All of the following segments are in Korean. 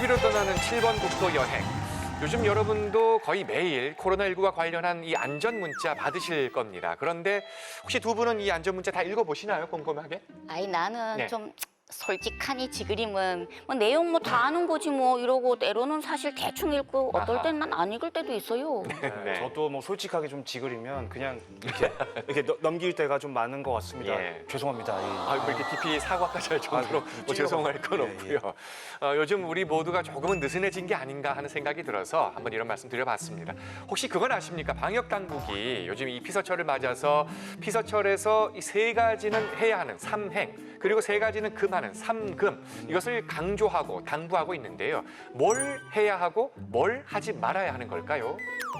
비로 떠나는 7번 국도 여행. 요즘 여러분도 거의 매일 코로나19과 관련한 이 안전 문자 받으실 겁니다. 그런데 혹시 두 분은 이 안전 문자 다 읽어보시나요? 꼼꼼하게? 아니 나는 네. 좀 솔직하니 지그림은 뭐 내용 뭐 다 아는 거지 뭐 이러고 때로는 사실 대충 읽고 어떨 땐 난 안 읽을 때도 있어요. 네. 저도 뭐 솔직하게 좀 지그리면 그냥 이렇게 넘길 때가 좀 많은 것 같습니다. 예. 죄송합니다. 아, 뭐 이렇게 깊이 사과까지 할 정도로 뭐 죄송할 건 없고요. 요즘 우리 모두가 조금은 느슨해진 게 아닌가 하는 생각이 들어서 한번 이런 말씀 드려봤습니다. 혹시 그건 아십니까? 방역 당국이 요즘 이 피서철을 맞아서 피서철에서 이 세 가지는 해야 하는 삼행 그리고 세 가지는 금하는 삼금 이것을 강조하고 당부하고 있는데요. 뭘 해야 하고 뭘 하지 말아야 하는 걸까요?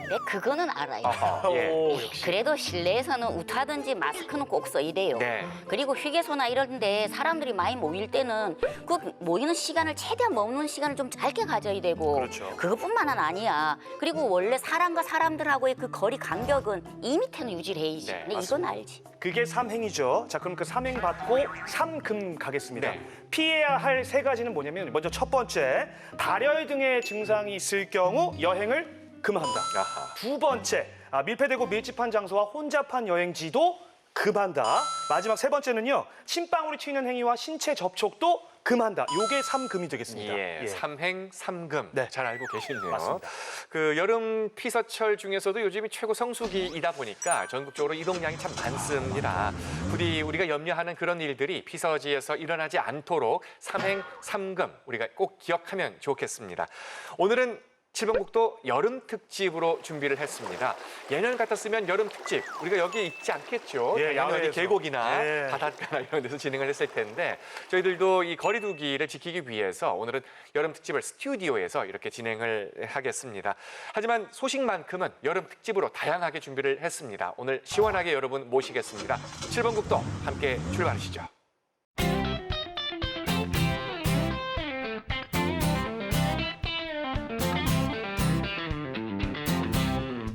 네, 그거는 알아요. 아하, 예. 오, 역시. 그래도 실내에서는 웃하든지 마스크는 꼭 써야 돼요. 네. 그리고 휴게소나 이런 데 사람들이 많이 모일 때는 그 모이는 시간을 최대한 먹는 시간을 좀 짧게 가져야 되고 그렇죠. 그것뿐만은 아니야. 그리고 원래 사람과 사람들하고의 그 거리 간격은 2m는 유지를 해야지. 네, 근데 이건 알지. 그게 삼행이죠. 자, 그럼 그 삼행 받고 삼금 가겠습니다. 네. 피해야 할 세 가지는 뭐냐면 먼저 첫 번째, 발열 등의 증상이 있을 경우 여행을 금한다. 아하. 두 번째, 밀폐되고 밀집한 장소와 혼잡한 여행지도 금한다. 마지막 세 번째는요, 침방울이 튀는 행위와 신체 접촉도 금한다. 요게 삼금이 되겠습니다. 예, 삼행 삼금 네. 잘 알고 계시네요. 맞습니다. 그 여름 피서철 중에서도 요즘이 최고 성수기이다 보니까 전국적으로 이동량이 참 많습니다. 부디 우리가 염려하는 그런 일들이 피서지에서 일어나지 않도록 삼행 삼금 우리가 꼭 기억하면 좋겠습니다. 오늘은 7번국도 여름 특집으로 준비를 했습니다. 예년 같았으면 여름 특집 우리가 여기에 있지 않겠죠. 예, 당연히 어디 야외에서. 계곡이나 예. 바닷가나 이런 데서 진행을 했을 텐데 저희들도 이 거리두기를 지키기 위해서 오늘은 여름 특집을 스튜디오에서 이렇게 진행을 하겠습니다. 하지만 소식만큼은 여름 특집으로 다양하게 준비를 했습니다. 오늘 시원하게 여러분 모시겠습니다. 7번국도 함께 출발하시죠.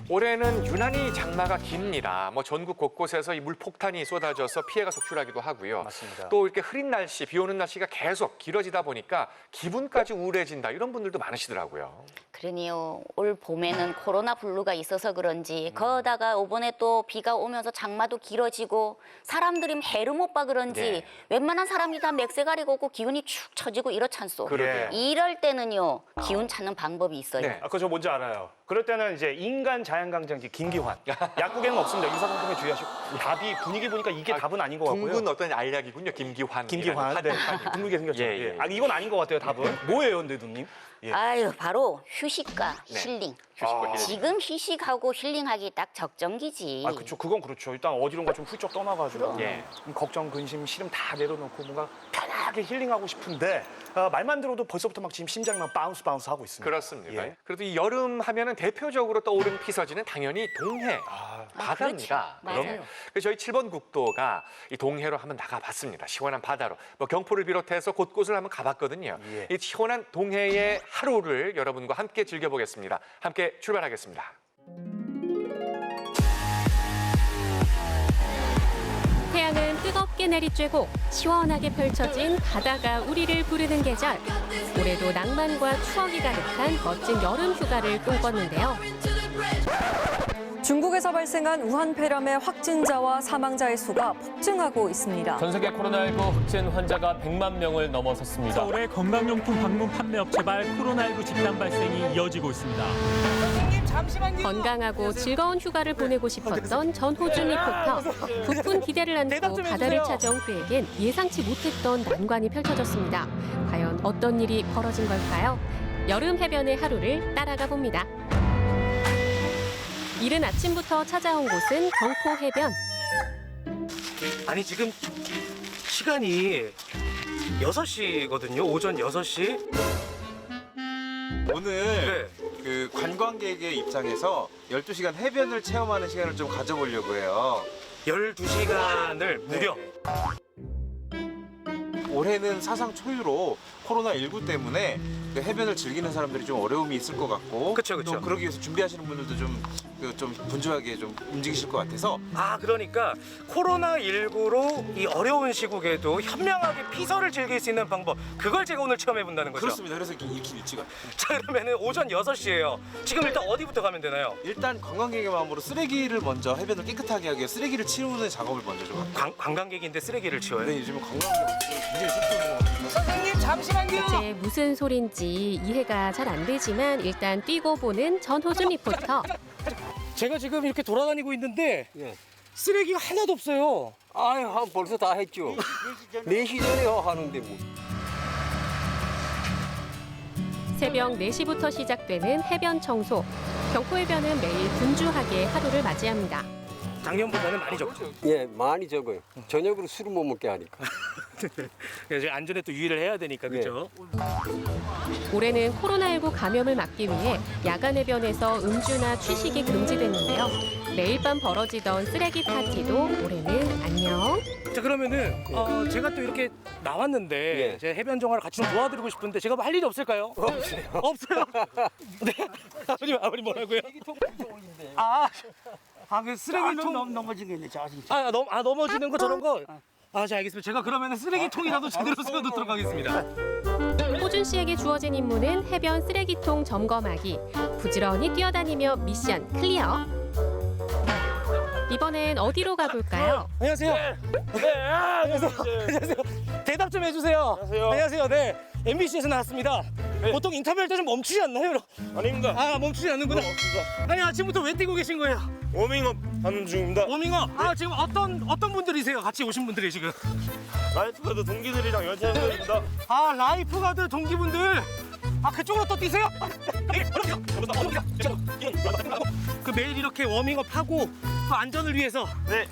올해는 유난히 장마가 깁니다. 뭐 전국 곳곳에서 이 물폭탄이 쏟아져서 피해가 속출하기도 하고요. 맞습니다. 또 이렇게 흐린 날씨, 비 오는 날씨가 계속 길어지다 보니까 기분까지 우울해진다 이런 분들도 많으시더라고요. 그러니요. 올 봄에는 코로나 블루가 있어서 그런지 거다가 이번에 또 비가 오면서 장마도 길어지고 사람들이 해를 못 봐 그런지 네. 웬만한 사람이 다 맥세 가리고 오고 기운이 축 처지고 이렇잖소. 그러게요. 이럴 때는요. 기운 찾는 방법이 있어요. 네. 그거 저 뭔지 알아요. 그럴 때는 이제 인간 자연강장기 김기환. 약국에는 없습니다. 유사상품에 주의하시고. 답이 분위기 보니까 이게 답은 아닌 것 같고요. 둥근 어떤 알약이군요. 김기환. 김기환. 네. 둥글게 생겼죠. 예, 예. 이건 아닌 것 같아요. 답은. 뭐예요, 근데 누님? 예. 아유, 바로 휴식과 네. 힐링. 휴식과 힐링. 지금 휴식하고 힐링하기 딱 적정기지. 그렇죠. 그건 그렇죠. 일단 어디론가 좀 훌쩍 떠나가지고 예. 걱정, 근심, 시름 다 내려놓고 뭔가 편하게 힐링하고 싶은데 말만 들어도 벌써부터 막 지금 심장이 막 바운스 하고 있습니다. 그렇습니다. 예. 그래도 이 여름 하면은 대표적으로 떠오르는 피서지는 당연히 동해. 바다입니다. 그렇죠. 맞아요. 예. 그래서 저희 7번 국도가 이 동해로 한번 나가봤습니다. 시원한 바다로. 뭐 경포를 비롯해서 곳곳을 한번 가봤거든요. 예. 이 시원한 동해의 하루를 여러분과 함께 즐겨보겠습니다. 함께 출발하겠습니다. 태양은 뜨겁게 내리쬐고 시원하게 펼쳐진 바다가 우리를 부르는 계절. 올해도 낭만과 추억이 가득한 멋진 여름 휴가를 꿈꿨는데요. 중국에서 발생한 우한 폐렴의 확진자와 사망자의 수가 폭증하고 있습니다. 전 세계 코로나19 확진 환자가 100만 명을 넘어섰습니다. 서울의 건강용품 방문 판매업체발 코로나19 집단 발생이 이어지고 있습니다. 건강하고 즐거운 휴가를 보내고 싶었던 전호준 리포터. 부푼 기대를 안고 바다를 찾아온 그에겐 예상치 못했던 난관이 펼쳐졌습니다. 과연 어떤 일이 벌어진 걸까요? 여름 해변의 하루를 따라가 봅니다. 이른 아침부터 찾아온 곳은 경포 해변. 아니 지금 시간이 6시거든요. 오전 6시. 오늘 네. 그 관광객의 입장에서 12시간 해변을 체험하는 시간을 좀 가져보려고 해요. 12시간을 무려. 올해는 사상 초유로 코로나19 때문에 해변을 즐기는 사람들이 좀 어려움이 있을 것 같고 그쵸, 그쵸. 또 그러기 위해서 준비하시는 분들도 좀 분주하게 좀 움직이실 것 같아서 아, 그러니까 코로나19로 이 어려운 시국에도 현명하게 피서를 즐길 수 있는 방법, 그걸 제가 오늘 체험해 본다는 거죠. 그렇습니다. 그래서 이렇게 일찍 왔어요. 자, 그러면은 오전 6시예요. 지금 일단 어디부터 가면 되나요? 일단 관광객의 마음으로 쓰레기를 먼저 해변을 깨끗하게 하기 위해 쓰레기를 치우는 작업을 먼저 좀 합니다. 관광객인데 쓰레기를 치워요? 근데 요즘은 관광객이 굉장히 습도는 것 같아요. 선생님, 잠시만요. 대체 무슨 소린지 이해가 잘 안 되지만 일단 뛰고 보는 전호준 리포터. 제가 지금 이렇게 돌아다니고 있는데 쓰레기가 하나도 없어요. 아유, 벌써 다 했죠. 4시 전에 하는데 뭐. 새벽 4시부터 시작되는 해변 청소. 경포해변은 매일 분주하게 하루를 맞이합니다. 작년보다는 많이 적죠. 예, 많이 적어요. 저녁으로 술을 못 먹게 하니까. 그래서 안전에 또 유의를 해야 되니까, 그죠? 올해는 코로나19 감염을 막기 위해 야간 해변에서 음주나 취식이 금지됐는데요. 매일 밤 벌어지던 쓰레기 파티도 올해는 안녕. 자, 그러면은 제가 또 이렇게 나왔는데 예. 제 해변 정화를 같이 좀 도와드리고 싶은데 제가 뭐 할 일이 없을까요? 없어요. 없어요? 네. 아버님 뭐라고요? 그 쓰레기통 넘어진 게 있네, 자식. 넘어지는 거 저런 거. 자, 알겠습니다. 제가 그러면은 쓰레기통이라도 제대로 세워놓도록 하겠습니다. 호준 씨에게 주어진 임무는 해변 쓰레기통 점검하기. 부지런히 뛰어다니며 미션 클리어. 이번엔 어디로 가볼까요? 안녕하세요. 안녕하세요. 안녕하세요. 대답 좀 해주세요. 안녕하세요. 네. MBC에서 나왔습니다. 보통 인터뷰할 때 좀 멈추지 않나요? 아닙니다. 멈추지 않는구나. 아니, 아침부터 왜 뛰고 계신 거예요? 워밍업 하는 중입니다. 워밍업. 지금 어떤 분들이세요? 같이 오신 분들이 지금. 라이프가드 동기들이랑 연차생들입니다. 라이프가드 동기분들. 그쪽으로 또 뛰세요? 그 매일 이렇게 워밍업 하고 또 안전을 위해서. 네.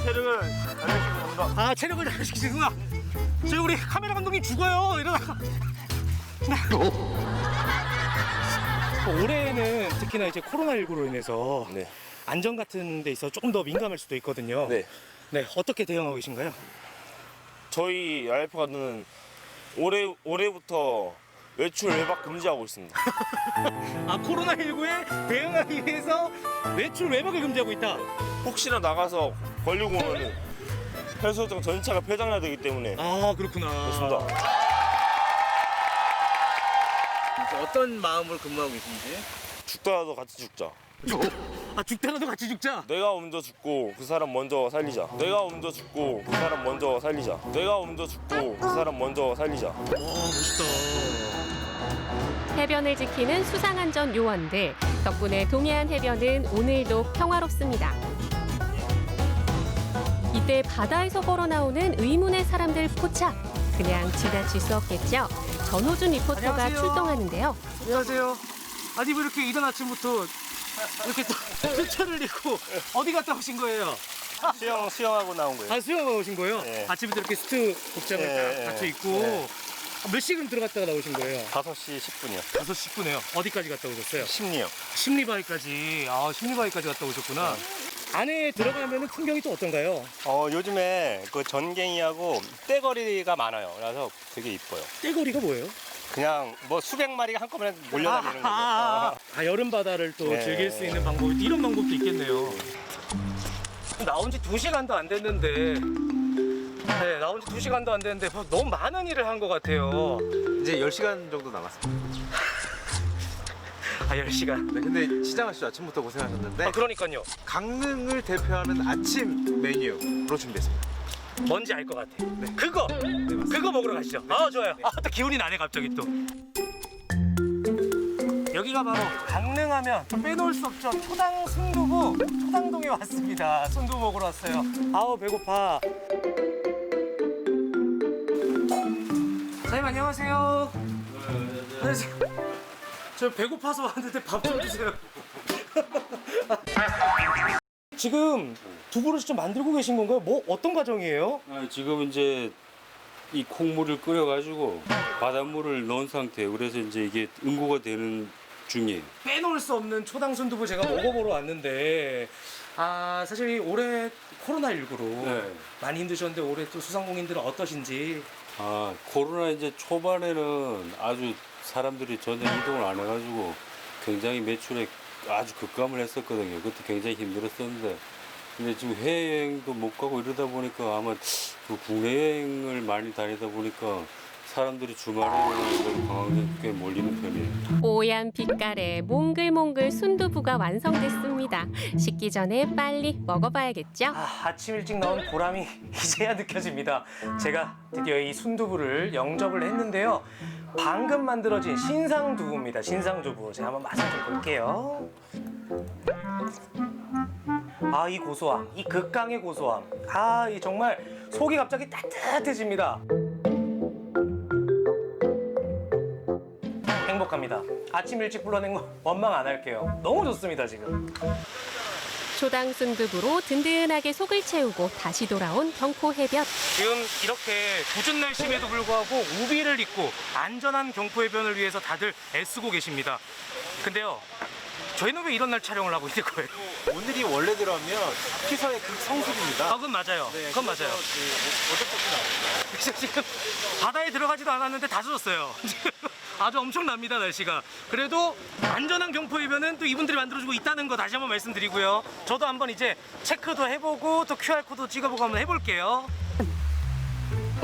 체력을 달리시고 갑니다. 체력을 달리시키시구나. 저희 우리 카메라 감독님 죽어요. 이러다가. 올해는 특히나 이제 코로나19로 인해서 안전 같은 데 있어 조금 더 민감할 수도 있거든요. 네. 어떻게 대응하고 계신가요? 저희 라이프가드는 올해부터 외출 외박 금지하고 있습니다. 코로나19에 대응하기 위해서 외출 외박을 금지하고 있다. 혹시나 나가서 걸리고 오면 해수욕장 전체가 폐장해야 되기 때문에. 그렇구나. 그렇습니다. 어떤 마음으로 근무하고 계신지? 죽더라도 같이 죽자. 죽더라도 같이 죽자. 내가 먼저 죽고 그 사람 먼저 살리자. 내가 먼저 죽고 그 사람 먼저 살리자. 내가 먼저 죽고 그 사람 먼저 살리자. 멋있다. 해변을 지키는 수상안전 요원들. 덕분에 동해안 해변은 오늘도 평화롭습니다. 이때 바다에서 걸어 나오는 의문의 사람들 포착. 그냥 지나칠 수 없겠죠. 전호준 리포터가 안녕하세요. 출동하는데요. 안녕하세요. 아니 왜 이렇게 이른 아침부터 이렇게 또 셔츠를 입고 어디 갔다 오신 거예요? 수영하고 나온 거예요. 수영하고 오신 거예요? 네. 아침부터 이렇게 수트 복장을 딱 갖춰 입고 몇 시간 들어갔다가 나오신 거예요? 5시 10분이요. 5시 10분에요. 어디까지 갔다 오셨어요? 심리요. 심리바위까지. 심리바위까지 갔다 오셨구나. 안에 들어가면 풍경이 또 어떤가요? 요즘에 그 전갱이하고 떼거리가 많아요. 그래서 되게 이뻐요. 떼거리가 뭐예요? 그냥 뭐 수백 마리가 한꺼번에 몰려다니는 거죠. 여름 바다를 또 네. 즐길 수 있는 방법, 이런 방법도 있겠네요. 나온 지 2시간도 안 됐는데, 나온 지 2시간도 안 됐는데 너무 많은 일을 한 것 같아요. 이제 10시간 정도 남았습니다. 10시간. 네, 근데 시장하시죠. 아침부터 고생하셨는데 그러니까요. 강릉을 대표하는 아침 메뉴로 준비했습니다. 뭔지 알 것 같아. 그거 먹으러 가시죠. 좋아요. 또 기운이 나네 갑자기 또. 여기가 바로 강릉하면 또 빼놓을 수 없죠. 초당 순두부 초당동에 왔습니다. 순두부 먹으러 왔어요. 배고파. 사장님 안녕하세요. 안녕하세요. 저 배고파서 왔는데 밥 좀 주세요. 지금 두부를 좀 만들고 계신 건가요? 뭐 어떤 과정이에요? 지금 이제 이 콩물을 끓여가지고 바닷물을 넣은 상태예요. 그래서 이제 이게 응고가 되는 중이에요. 빼놓을 수 없는 초당 순두부 제가 먹어보러 왔는데 사실 올해 코로나19로 많이 힘드셨는데 올해 또 소상공인들은 어떠신지. 코로나 이제 초반에는 아주 사람들이 전혀 이동을 안 해가지고 굉장히 매출에 아주 급감을 했었거든요. 그때 굉장히 힘들었었는데, 근데 지금 해외여행도 못 가고 이러다 보니까 아마 그 국내 여행을 많이 다니다 보니까 사람들이 주말에는 관광객 꽤 몰리는 편이에요. 뽀얀 빛깔의 몽글몽글 순두부가 완성됐습니다. 식기 전에 빨리 먹어봐야겠죠? 아침 일찍 나온 보람이 이제야 느껴집니다. 제가 드디어 이 순두부를 영접을 했는데요. 방금 만들어진 신상두부입니다. 신상두부. 제가 한번 맛을 좀 볼게요. 이 고소함, 이 극강의 고소함. 이 정말 속이 갑자기 따뜻해집니다. 행복합니다. 아침 일찍 불러낸 거 원망 안 할게요. 너무 좋습니다, 지금. 초당 순두부로 든든하게 속을 채우고 다시 돌아온 경포 해변. 지금 이렇게 궂은 날씨에도 불구하고 우비를 입고 안전한 경포 해변을 위해서 다들 애쓰고 계십니다. 근데요, 저희는 왜 이런 날 촬영을 하고 있는 거예요? 오늘이 원래대로면 피서의 극성수기입니다. 그건 맞아요. 네, 그건 맞아요. 그래서 지금 바다에 들어가지도 않았는데 다 젖었어요. 아주 엄청납니다, 날씨가. 그래도 안전한 경포 해변은 또 이분들이 만들어주고 있다는 거 다시 한번 말씀드리고요. 저도 한번 이제 체크도 해보고 또 QR코드 찍어보고 한번 해볼게요.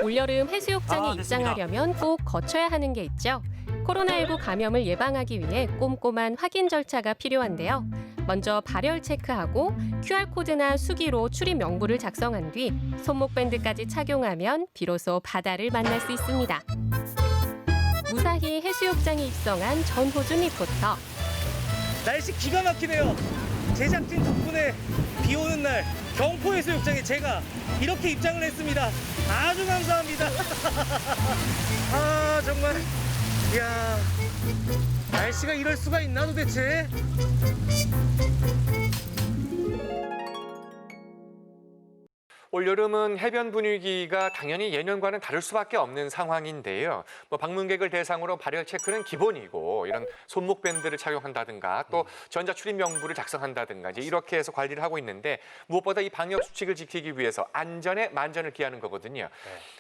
올여름 해수욕장에 됐습니다. 입장하려면 꼭 거쳐야 하는 게 있죠. 코로나19 감염을 예방하기 위해 꼼꼼한 확인 절차가 필요한데요. 먼저 발열 체크하고 QR코드나 수기로 출입 명부를 작성한 뒤 손목 밴드까지 착용하면 비로소 바다를 만날 수 있습니다. 무사히 해수욕장에 입성한 전호준 리포터. 날씨 기가 막히네요. 제작진 덕분에 비 오는 날 경포해수욕장에 제가 이렇게 입장을 했습니다. 아주 감사합니다. 정말 이야, 날씨가 이럴 수가 있나 도대체. 올여름은 해변 분위기가 당연히 예년과는 다를 수밖에 없는 상황인데요. 방문객을 대상으로 발열 체크는 기본이고 이런 손목 밴드를 착용한다든가 또 전자 출입 명부를 작성한다든가 이제 이렇게 해서 관리를 하고 있는데 무엇보다 이 방역 수칙을 지키기 위해서 안전에 만전을 기하는 거거든요.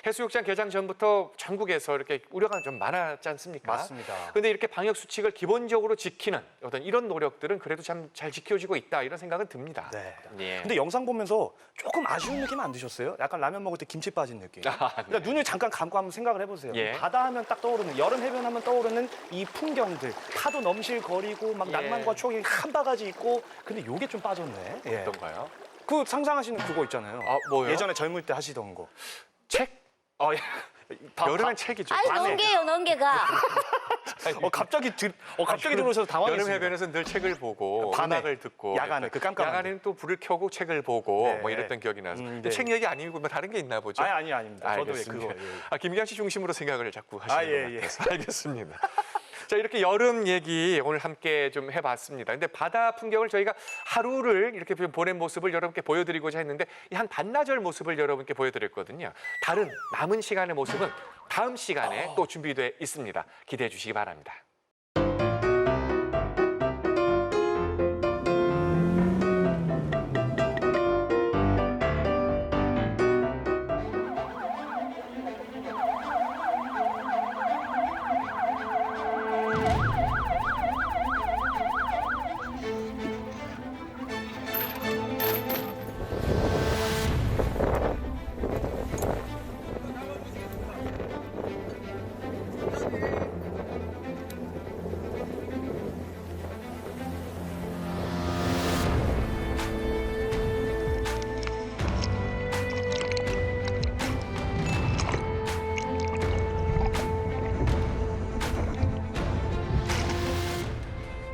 해수욕장 개장 전부터 전국에서 이렇게 우려가 좀 많았지 않습니까? 맞습니다. 그런데 이렇게 방역 수칙을 기본적으로 지키는 어떤 이런 노력들은 그래도 참 잘 지켜지고 있다 이런 생각은 듭니다. 네. 예. 근데 영상 보면서 조금 아쉬운 느낌 안 드셨어요? 약간 라면 먹을 때 김치 빠진 느낌. 그러니까 눈을 잠깐 감고 한번 생각을 해보세요. 예. 바다 하면 딱 떠오르는, 여름 해변 하면 떠오르는 이 풍경들. 파도 넘실거리고 막 예. 낭만과 추억이 한 바가지 있고, 근데 요게 좀 빠졌네. 예. 어떤가요? 그 상상하시는 그거 있잖아요. 뭐요? 예전에 젊을 때 하시던 거. 책? 여름엔 책이죠. 넘겨요, 넘겨가. 갑자기 들어오셔서 당황했어요. 여름 해변에서 늘 책을 보고 밤에, 음악을 듣고 야간에 그 깜깜한 야간에는 또 불을 켜고 책을 보고 네. 뭐 이랬던 기억이 나서 네. 책 얘기 아니고 뭐 다른 게 있나 보죠? 아닙니다. 저도 알겠습니다. 그거. 예. 김기환 씨 중심으로 생각을 자꾸 하시는 예, 것 같아서 알겠습니다. 자, 이렇게 여름 얘기 오늘 함께 좀 해봤습니다. 근데 바다 풍경을 저희가 하루를 이렇게 보낸 모습을 여러분께 보여드리고자 했는데 이 한 반나절 모습을 여러분께 보여드렸거든요. 다른 남은 시간의 모습은 다음 시간에 또 준비되어 있습니다. 기대해 주시기 바랍니다.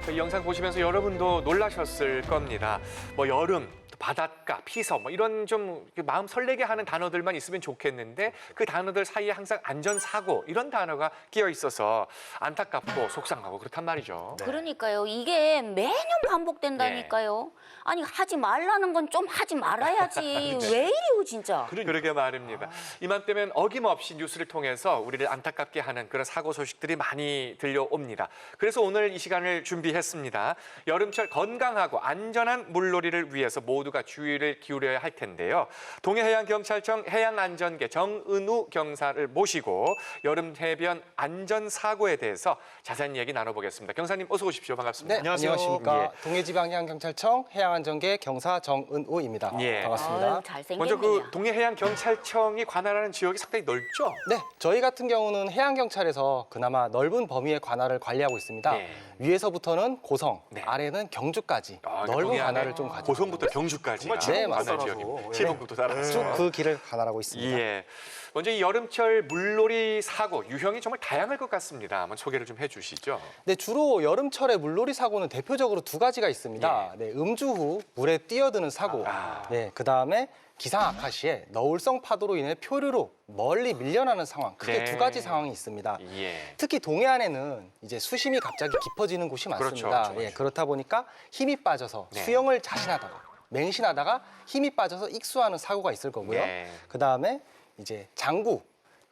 이 영상 보시면서 여러분도 놀라셨을 겁니다. 여름, 바닷가, 피서 이런 좀 마음 설레게 하는 단어들만 있으면 좋겠는데 그 단어들 사이에 항상 안전사고 이런 단어가 끼어 있어서 안타깝고 속상하고 그렇단 말이죠. 그러니까요. 이게 매년 반복된다니까요. 아니 하지 말라는 건 좀 하지 말아야지. 왜 이래요 진짜. 그러게 말입니다. 이맘때면 어김없이 뉴스를 통해서 우리를 안타깝게 하는 그런 사고 소식들이 많이 들려옵니다. 그래서 오늘 이 시간을 준비했습니다. 여름철 건강하고 안전한 물놀이를 위해서 모두 모두가 주의를 기울여야 할 텐데요. 동해해양경찰청 해양안전계 정은우 경사를 모시고 여름 해변 안전사고에 대해서 자세한 얘기 나눠보겠습니다. 경사님 어서 오십시오. 반갑습니다. 네, 안녕하십니까. 동해지방해양경찰청 해양안전계 경사 정은우입니다. 예. 반갑습니다. 어휴, 잘생겼네요. 먼저 그 동해해양경찰청이 관할하는 지역이 상당히 넓죠? 네, 저희 같은 경우는 해양경찰에서 그나마 넓은 범위의 관할을 관리하고 있습니다. 네. 위에서부터는 고성, 네. 아래는 경주까지 그러니까 넓은 동해 안에 관할을 좀 가지고 고성부터 경주까지 네, 관할 맞습니다. 지역입니다. 칠봉부터 따라서. 쭉 그 길을 관할하고 있습니다. 예. 먼저 이 여름철 물놀이 사고 유형이 정말 다양할 것 같습니다. 한번 소개를 좀 해주시죠. 네, 주로 여름철에 물놀이 사고는 대표적으로 두 가지가 있습니다. 네, 음주 후 물에 뛰어드는 사고, 네, 그 다음에 기상 악화 시에 너울성 파도로 인해 표류로 멀리 밀려나는 상황, 크게 네. 두 가지 상황이 있습니다. 예. 특히 동해안에는 이제 수심이 갑자기 깊어지는 곳이 많습니다. 그렇죠, 그렇죠. 예, 그렇다 보니까 힘이 빠져서 네. 수영을 자신하다가 맹신하다가 힘이 빠져서 익수하는 사고가 있을 거고요. 네. 그 다음에 이제 장구,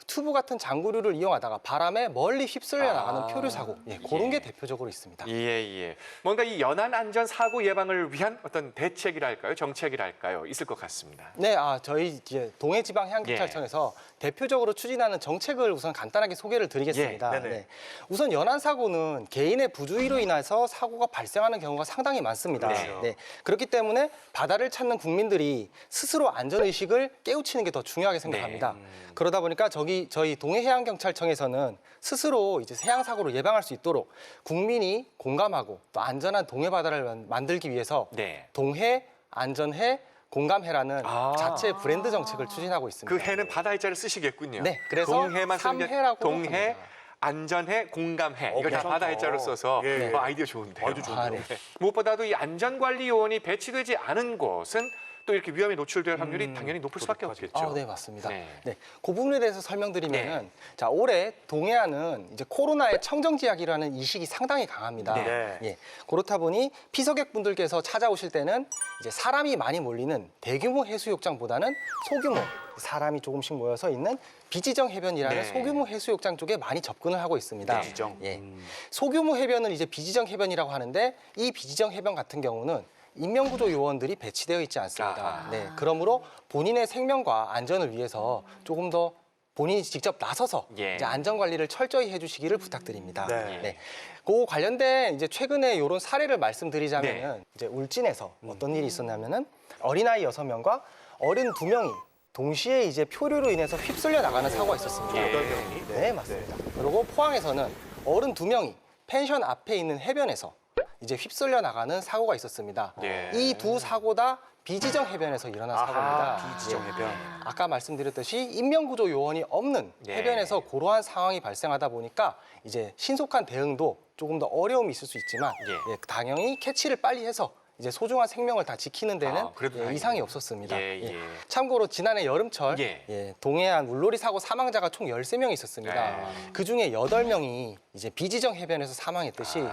튜브 같은 장구류를 이용하다가 바람에 멀리 휩쓸려 나가는 표류 사고, 그런 게 대표적으로 있습니다. 예. 뭔가 이 연안 안전 사고 예방을 위한 어떤 대책이랄까요, 정책이랄까요, 있을 것 같습니다. 네, 저희 이제 동해지방해양경찰청에서 대표적으로 추진하는 정책을 우선 간단하게 소개를 드리겠습니다. 예, 네네. 네. 우선 연안 사고는 개인의 부주의로 인해서 사고가 발생하는 경우가 상당히 많습니다. 그렇죠. 네. 그렇기 때문에 바다를 찾는 국민들이 스스로 안전의식을 깨우치는 게 더 중요하게 생각합니다. 그러다 보니까 저희 동해해양경찰청에서는 스스로 이제 해양 사고를 예방할 수 있도록 국민이 공감하고 또 안전한 동해 바다를 만들기 위해서 네. 동해 안전해 공감해라는 자체 브랜드 정책을 추진하고 있습니다. 그 해는 바다 해자를 쓰시겠군요. 네, 그래서 동해만 쓰는 게 삼해라고 동해, 합니다. 안전해, 공감해. 이거 다 괜찮다. 바다 해자로 써서 예. 아이디어 좋은데요. 아이디어 좋은데요. 네. 무엇보다도 이 안전관리 요원이 배치되지 않은 곳은 또 이렇게 위험에 노출될 확률이 당연히 높을 수밖에 없겠죠. 네, 맞습니다. 네. 네. 그 부분에 대해서 설명드리면은 자, 올해 동해안은 이제 코로나의 청정지역이라는 인식이 상당히 강합니다. 네. 예. 그렇다 보니 피서객분들께서 찾아오실 때는 이제 사람이 많이 몰리는 대규모 해수욕장보다는 소규모 사람이 조금씩 모여서 있는 비지정 해변이라는 네. 소규모 해수욕장 쪽에 많이 접근을 하고 있습니다. 비지정. 예. 소규모 해변을 이제 비지정 해변이라고 하는데 이 비지정 해변 같은 경우는 인명구조 요원들이 배치되어 있지 않습니다. 네, 그러므로 본인의 생명과 안전을 위해서 조금 더 본인이 직접 나서서 예. 이제 안전 관리를 철저히 해주시기를 부탁드립니다. 네. 그 관련된 이제 최근에 이런 사례를 말씀드리자면은 이제 울진에서 어떤 일이 있었냐면은 어린아이 6명과 어른 2명이 동시에 이제 표류로 인해서 휩쓸려 나가는 사고가 있었습니다. 8명이? 네, 맞습니다. 그리고 포항에서는 어른 2명이 펜션 앞에 있는 해변에서 이제 휩쓸려 나가는 사고가 있었습니다. 예. 이 두 사고 다 비지정 해변에서 일어난 사고입니다. 비지정 해변. 아까 말씀드렸듯이 인명구조 요원이 없는 네. 해변에서 그러한 상황이 발생하다 보니까 이제 신속한 대응도 조금 더 어려움이 있을 수 있지만 예. 당연히 캐치를 빨리 해서 이제 소중한 생명을 다 지키는 데는 그래도 다행이네요. 이상이 없었습니다. 예. 참고로 지난해 여름철 예. 동해안 물놀이 사고 사망자가 총 13명 있었습니다. 그중에 8명이 이제 비지정 해변에서 사망했듯이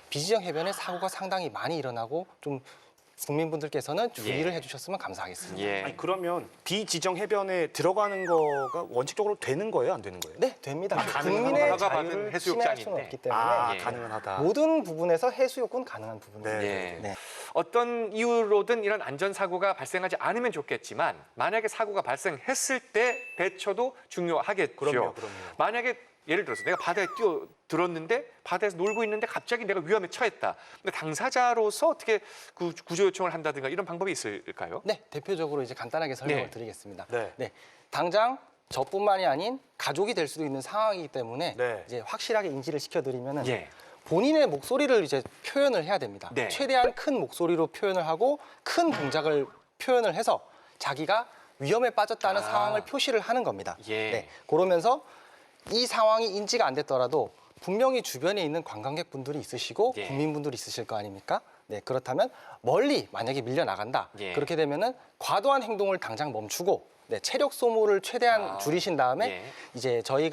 비지정 해변에 사고가 상당히 많이 일어나고 좀 국민분들께서는 주의를 해주셨으면 감사하겠습니다. 예. 아니, 그러면 비지정 해변에 들어가는 거가 원칙적으로 되는 거예요, 안 되는 거예요? 네, 됩니다. 가능한 국민의 허가받은 자유를 해수욕장인데. 침해할 수는 없기 때문에 예. 가능은 하다. 모든 부분에서 해수욕은 가능한 부분입니다. 네. 네. 어떤 이유로든 이런 안전사고가 발생하지 않으면 좋겠지만 만약에 사고가 발생했을 때 대처도 중요하겠죠. 그럼요. 만약에 예를 들어서 내가 바다에 뛰어들었는데 바다에서 놀고 있는데 갑자기 내가 위험에 처했다. 근데 당사자로서 어떻게 구조 요청을 한다든가 이런 방법이 있을까요? 네, 대표적으로 이제 간단하게 설명을 네. 드리겠습니다. 네. 당장 저뿐만이 아닌 가족이 될 수도 있는 상황이기 때문에 네. 이제 확실하게 인지를 시켜드리면은 예. 본인의 목소리를 이제 표현을 해야 됩니다. 네. 최대한 큰 목소리로 표현을 하고 큰 동작을 표현을 해서 자기가 위험에 빠졌다는 상황을 표시를 하는 겁니다. 예. 네, 그러면서 이 상황이 인지가 안 됐더라도 분명히 주변에 있는 관광객분들이 있으시고 예. 국민분들이 있으실 거 아닙니까? 네, 그렇다면 멀리 만약에 밀려 나간다. 예. 그렇게 되면은 과도한 행동을 당장 멈추고 체력 소모를 최대한 줄이신 다음에 예. 이제 저희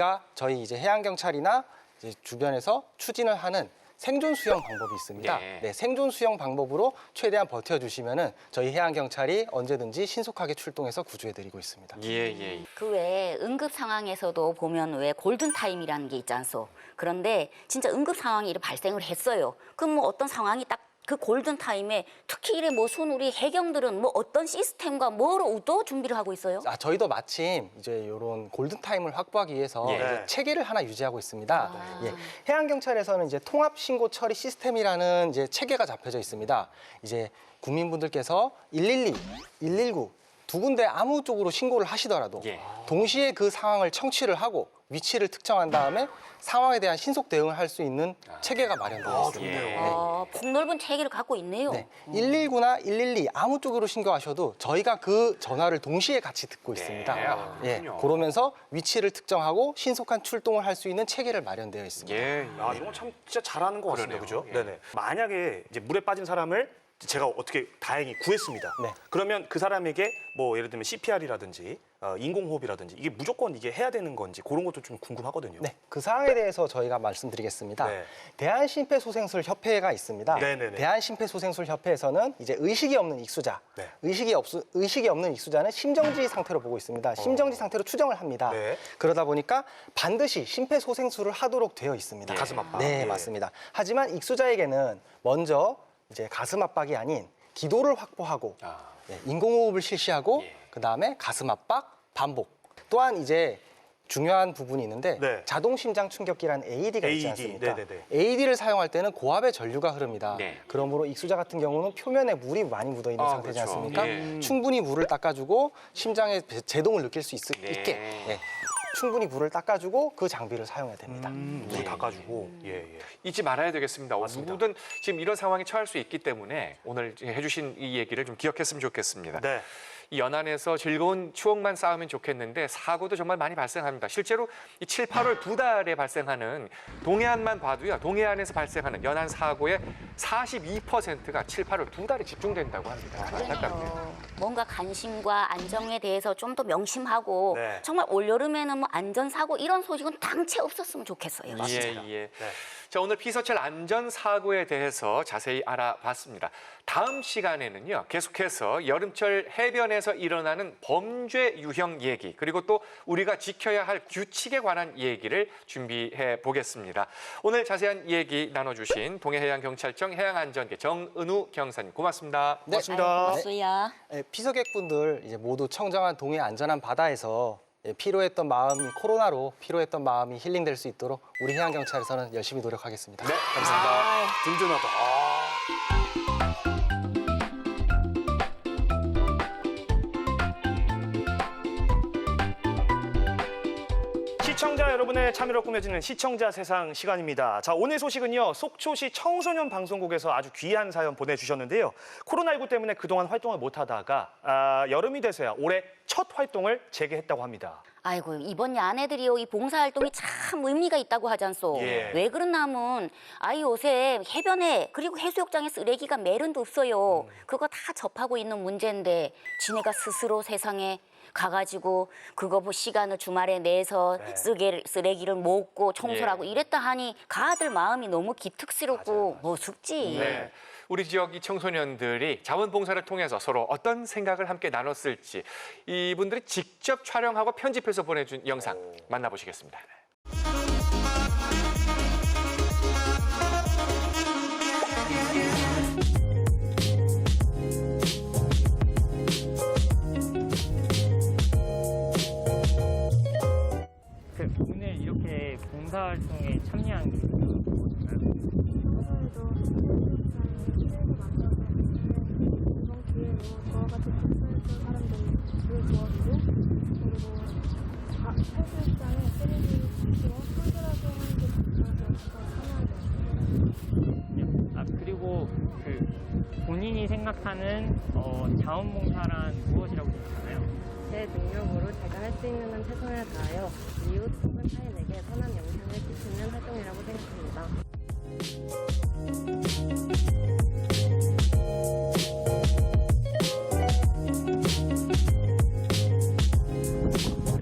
이제 해양경찰이나 이제 주변에서 추진을 하는 생존 수영 방법이 있습니다. 예. 네, 생존 수영 방법으로 최대한 버텨주시면은 저희 해양경찰이 언제든지 신속하게 출동해서 구조해드리고 있습니다. 예. 그 외에 응급 상황에서도 보면 왜 골든 타임이라는 게 있지 않소. 그런데 진짜 응급 상황이 발생을 했어요. 그럼 뭐 어떤 상황이 딱 그 골든 타임에 특히 이래 뭐 순우리 해경들은 뭐 어떤 시스템과 뭐로 또 준비를 하고 있어요? 저희도 마침 이제 이런 골든 타임을 확보하기 위해서 예. 이제 체계를 하나 유지하고 있습니다. 예. 해양 경찰에서는 이제 통합 신고 처리 시스템이라는 이제 체계가 잡혀져 있습니다. 이제 국민분들께서 112, 119 두 군데 아무 쪽으로 신고를 하시더라도 예. 동시에 그 상황을 청취를 하고 위치를 특정한 다음에 상황에 대한 신속 대응을 할 수 있는 체계가 마련되어 있습니다. 예. 폭넓은 체계를 갖고 있네요. 네. 119나 112 아무 쪽으로 신고하셔도 저희가 그 전화를 동시에 같이 듣고 있습니다. 예, 그렇군요. 그러면서 위치를 특정하고 신속한 출동을 할 수 있는 체계를 마련되어 있습니다. 예. 야, 이거 참 진짜 잘하는 것 같습니다. 그러네요. 그죠? 예. 네네. 만약에 이제 물에 빠진 사람을 제가 어떻게 다행히 구했습니다. 네. 그러면 그 사람에게 뭐 예를 들면 CPR이라든지 인공호흡이라든지 이게 무조건 이게 해야 되는 건지 그런 것도 좀 궁금하거든요. 네, 그 사항에 대해서 저희가 말씀드리겠습니다. 네. 대한심폐소생술 협회가 있습니다. 네네네. 대한심폐소생술 협회에서는 이제 의식이 없는 익수자, 네. 의식이 없는 익수자는 심정지 상태로 보고 있습니다. 심정지 상태로 추정을 합니다. 네. 그러다 보니까 반드시 심폐소생술을 하도록 되어 있습니다. 가슴 압박. 네, 예. 맞습니다. 하지만 익수자에게는 먼저 이제 가슴 압박이 아닌 기도를 확보하고 네, 인공호흡을 실시하고 그 다음에 가슴 압박 반복. 또한 이제 중요한 부분이 있는데 네. 자동 심장 충격기라는 AED가 있지 AED, 않습니까? 네네네. AED를 사용할 때는 고압의 전류가 흐릅니다. 네. 그러므로 익수자 같은 경우는 표면에 물이 많이 묻어 있는 상태지 그렇죠. 않습니까? 예. 충분히 물을 닦아주고 심장의 제동을 느낄 수 네. 있게 네. 충분히 물을 닦아주고 그 장비를 사용해야 됩니다. 물을 닦아주고. 예, 예. 잊지 말아야 되겠습니다. 맞습니다. 누구든 지금 이런 상황에 처할 수 있기 때문에 오늘 해주신 이 얘기를 좀 기억했으면 좋겠습니다. 네. 이 연안에서 즐거운 추억만 쌓으면 좋겠는데 사고도 정말 많이 발생합니다. 실제로 이 7, 8월 두 달에 발생하는 동해안만 봐도요. 동해안에서 발생하는 연안 사고의 42%가 7, 8월 두 달에 집중된다고 합니다. 안타깝네요. 뭔가 관심과 안정에 대해서 좀 더 명심하고 네. 정말 올여름에는 뭐 안전사고 이런 소식은 당최 없었으면 좋겠어요. 예. 자, 오늘 피서철 안전사고에 대해서 자세히 알아봤습니다. 다음 시간에는요, 계속해서 여름철 해변에서 일어나는 범죄 유형 얘기, 그리고 또 우리가 지켜야 할 규칙에 관한 얘기를 준비해 보겠습니다. 오늘 자세한 얘기 나눠주신 동해해양경찰청 해양안전계 정은우 경사님 고맙습니다. 네. 고맙습니다. 고맙습니다. 네, 피서객분들 이제 모두 청정한 동해 안전한 바다에서 피로했던 마음이 코로나로 피로했던 마음이 힐링될 수 있도록 우리 해양경찰에서는 열심히 노력하겠습니다. 네, 감사합니다. 든든하다. 시청자 여러분의 참여로 꾸며지는 시청자 세상 시간입니다. 자, 오늘 소식은요. 속초시 청소년 방송국에서 아주 귀한 사연 보내주셨는데요. 코로나19 때문에 그동안 활동을 못하다가 여름이 돼서야 올해 첫 활동을 재개했다고 합니다. 아이고 이번 야네들이요 이 봉사활동이 참 의미가 있다고 하잖소. 예. 왜 그러냐면 아이 요새 해변에 그리고 해수욕장에 쓰레기가 매른도 없어요. 그거 다 접하고 있는 문제인데 지네가 스스로 세상에 가가지고 그거 뭐 시간을 주말에 내서 쓰레기를 모으고 청소를 하고 이랬다 하니 가들 마음이 너무 기특스럽고 머습지. 네. 우리 지역 이 청소년들이 자원봉사를 통해서 서로 어떤 생각을 함께 나눴을지 이분들이 직접 촬영하고 편집해서 보내준 영상 만나보시겠습니다. 오늘 이렇게 봉사활동에 참여한 게 그리고 본인이 생각하는 자원봉사란 무엇이라고 생각하나요? 제 능력으로 제가 할 수 있는 한 최선을 다하여 이웃 혹은 타인에게 선한 영향을 끼치는 활동이라고 생각합니다.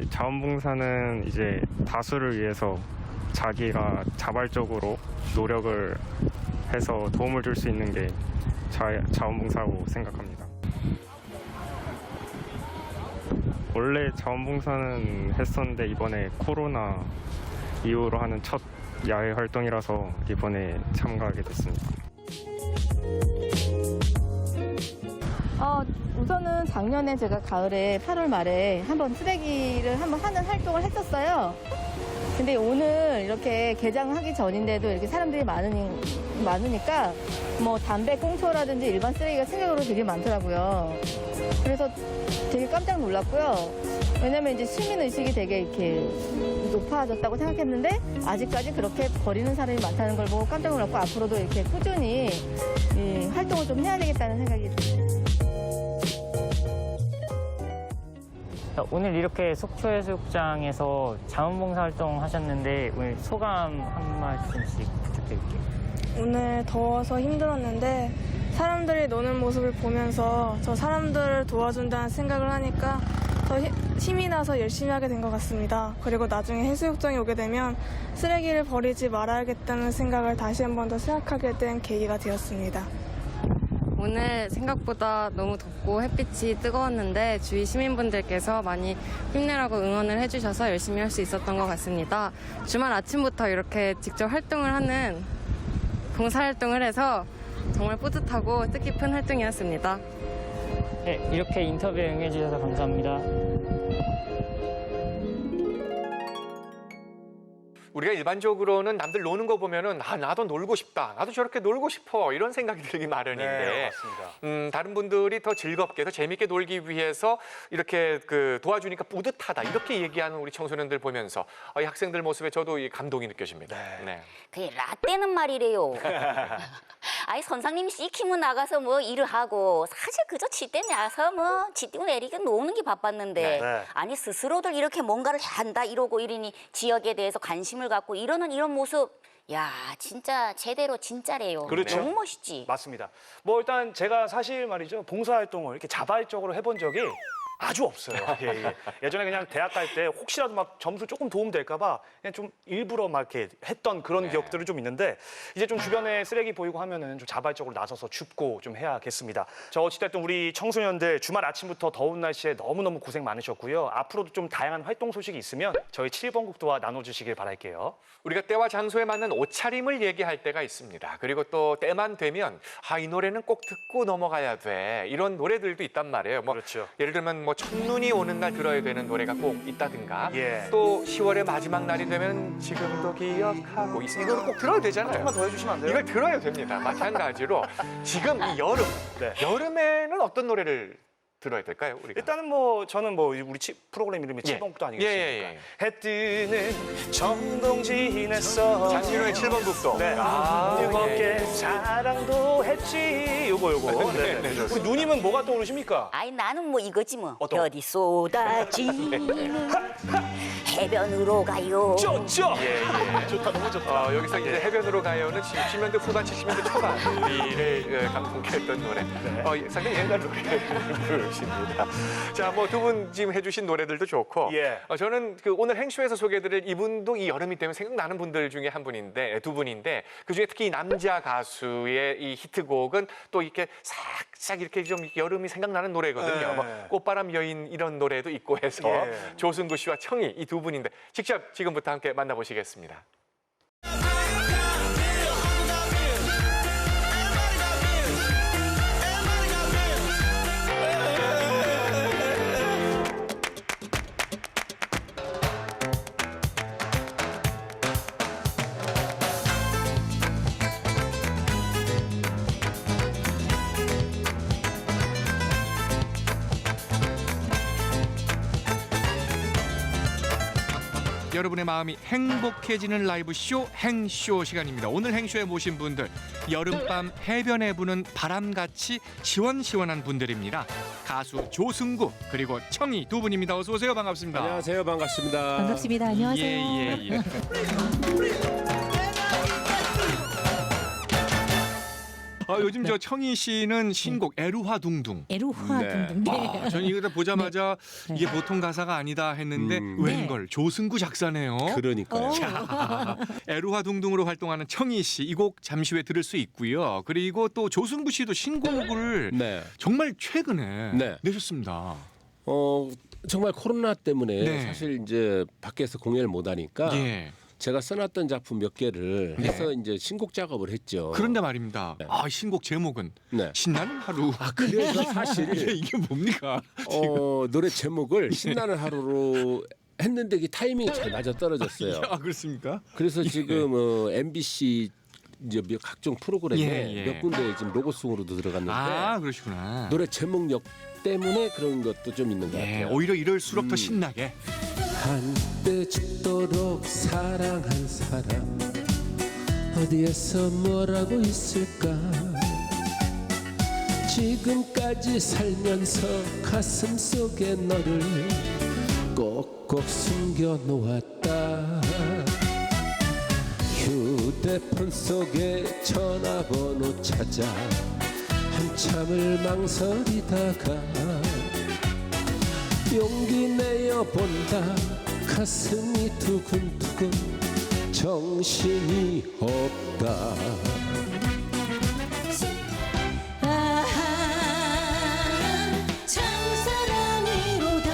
자원봉사는 이제 다수를 위해서 자기가 자발적으로 노력을 해서 도움을 줄 수 있는 게 자원봉사라고 생각합니다. 원래 자원봉사는 했었는데 이번에 코로나 이후로 하는 첫 야외 활동이라서 이번에 참가하게 됐습니다. 우선은 작년에 제가 가을에 8월 말에 한번 쓰레기를 한번 하는 활동을 했었어요. 근데 오늘 이렇게 개장하기 전인데도 이렇게 사람들이 많으니까 뭐 담배 꽁초라든지 일반 쓰레기가 생각으로 되게 많더라고요. 그래서 되게 깜짝 놀랐고요. 왜냐면 이제 시민 의식이 되게 이렇게 높아졌다고 생각했는데 아직까지 그렇게 버리는 사람이 많다는 걸 보고 깜짝 놀랐고 앞으로도 이렇게 꾸준히 이 활동을 좀 해야 되겠다는 생각이 듭니다. 오늘 이렇게 속초해수욕장에서 자원봉사 활동 하셨는데 오늘 소감 한 말씀씩 부탁드릴게요. 오늘 더워서 힘들었는데 사람들이 노는 모습을 보면서 저 사람들을 도와준다는 생각을 하니까 더 힘이 나서 열심히 하게 된 것 같습니다. 그리고 나중에 해수욕장에 오게 되면 쓰레기를 버리지 말아야겠다는 생각을 다시 한 번 더 생각하게 된 계기가 되었습니다. 오늘 생각보다 너무 덥고 햇빛이 뜨거웠는데 주위 시민분들께서 많이 힘내라고 응원을 해주셔서 열심히 할 수 있었던 것 같습니다. 주말 아침부터 이렇게 직접 활동을 하는 봉사활동을 해서 정말 뿌듯하고 뜻깊은 활동이었습니다. 네, 이렇게 인터뷰에 응해주셔서 감사합니다. 우리가 일반적으로는 남들 노는 거 보면은 나도 놀고 싶다, 나도 저렇게 놀고 싶어 이런 생각이 들기 마련인데 네, 맞습니다. 다른 분들이 더 즐겁게, 더 재밌게 놀기 위해서 이렇게 도와주니까 뿌듯하다 이렇게 얘기하는 우리 청소년들 보면서 이 학생들 모습에 저도 이 감동이 느껴집니다. 네. 그 라떼는 말이래요. 아니 선생님이 시키면 나가서 뭐 일을 하고 사실 그저 지 때문에 나서 뭐 지 뛰고 내리고 노는 게 바빴는데 네. 아니 스스로들 이렇게 뭔가를 한다 이러고 이러니 지역에 대해서 관심을 갖고 이러는 이런 모습 야 진짜 제대로 진짜래요. 그렇죠. 너무 멋있지. 맞습니다. 뭐 일단 제가 사실 말이죠. 봉사활동을 이렇게 자발적으로 해본 적이 아주 없어요. 예전에 그냥 대학 갈 때 혹시라도 막 점수 조금 도움 될까 봐 그냥 좀 일부러 막 이렇게 했던 그런 기억들은 좀 있는데 이제 좀 주변에 쓰레기 보이고 하면은 좀 자발적으로 나서서 줍고 좀 해야겠습니다. 자, 어찌됐든 우리 청소년들 주말 아침부터 더운 날씨에 너무너무 고생 많으셨고요. 앞으로도 좀 다양한 활동 소식이 있으면 저희 7번 국도와 나눠주시길 바랄게요. 우리가 때와 장소에 맞는 옷차림을 얘기할 때가 있습니다. 그리고 또 때만 되면 이 노래는 꼭 듣고 넘어가야 돼 이런 노래들도 있단 말이에요. 뭐 그렇죠. 예를 들면 뭐 첫눈이 오는 날 들어야 되는 노래가 꼭 있다든가 예. 또 10월의 마지막 날이 되면 지금도 기억하고 이 노래 꼭 들어야 되잖아요. 조금만 더 해주시면 안 돼요? 이걸 들어야 됩니다. 마찬가지로 지금 이 여름, 네. 여름에는 어떤 노래를 들어야 될까요? 우리가? 일단은 뭐 저는 뭐 우리 프로그램 이름이 예. 7번 국도 아니겠습니까? 예. 해 뜨는 정동진에서 장진호의 7번 국도. 네. 뜨겁게 사랑도 했지. 요거. 네. 네, 좋습니다. 우리 누님은 뭐가 떠오르십니까? 아이 나는 뭐 이거지 뭐. 어떤 거? 별이 쏟아지는 해변으로 가요. 쪼쪼. 예. 좋다, 너무 좋다. 여기서 이제 해변으로 가요는 60년대 후반, 70년대 초반 우리를 감동케 했던 노래. 상당히 옛날 노래를 부르십니다. 자, 뭐 두 분 지금 해주신 노래들도 좋고, 예. 저는 오늘 행쇼에서 소개해드릴 이분도 이 여름이 되면 생각나는 분들 중에 한 분인데, 두 분인데, 그 중에 특히 이 남자 가수의 이 히트곡은 또 이렇게 싹싹 이렇게 좀 여름이 생각나는 노래거든요. 예. 뭐 꽃바람 여인 이런 노래도 있고 해서 예. 조승구 씨와 청이 이 두 분인데 직접 지금부터 함께 만나보시겠습니다. 여러분의 마음이 행복해지는 라이브쇼 행쇼 시간입니다. 오늘 행쇼에 모신 분들 여름밤 해변에 부는 바람같이 시원시원한 분들입니다. 가수 조승구 그리고 청이 두 분입니다. 어서 오세요. 반갑습니다. 안녕하세요. 반갑습니다. 반갑습니다. 안녕하세요. 예. 요즘 저 청이 씨는 신곡 애루화둥둥. 애루화둥둥. 네. 저는 이거 보자마자 네. 이게 보통 가사가 아니다 했는데 웬걸 조승구 작사네요. 그러니까요. 자, 애루화둥둥으로 활동하는 청이 씨 이 곡 잠시 후에 들을 수 있고요. 그리고 또 조승구 씨도 신곡을 정말 최근에 내셨습니다. 정말 코로나 때문에 네. 사실 이제 밖에서 공연을 못 하니까 제가 써놨던 작품 몇 개를 해서 이제 신곡 작업을 했죠. 그런데 말입니다. 신곡 제목은 신나는 하루. 그래서 사실 이게 뭡니까? 노래 제목을 신나는 하루로 했는데 이 타이밍이 잘 맞아 떨어졌어요. 그렇습니까? 그래서 지금 MBC 이제 각종 프로그램에 몇 군데 지금 로고송으로도 들어갔는데 그러시구나. 노래 제목력 때문에 그런 것도 좀 있는 것 같아요. 오히려 이럴수록 더 신나게. 한때 죽도록 사랑한 사람 어디에서 뭐라고 있을까? 지금까지 살면서 가슴 속에 너를 꼭꼭 숨겨놓았다. 휴대폰 속에 전화번호 찾아 한참을 망설이다가 용기 내어 본다. 가슴이 두근두근 정신이 없다. 참사랑이로다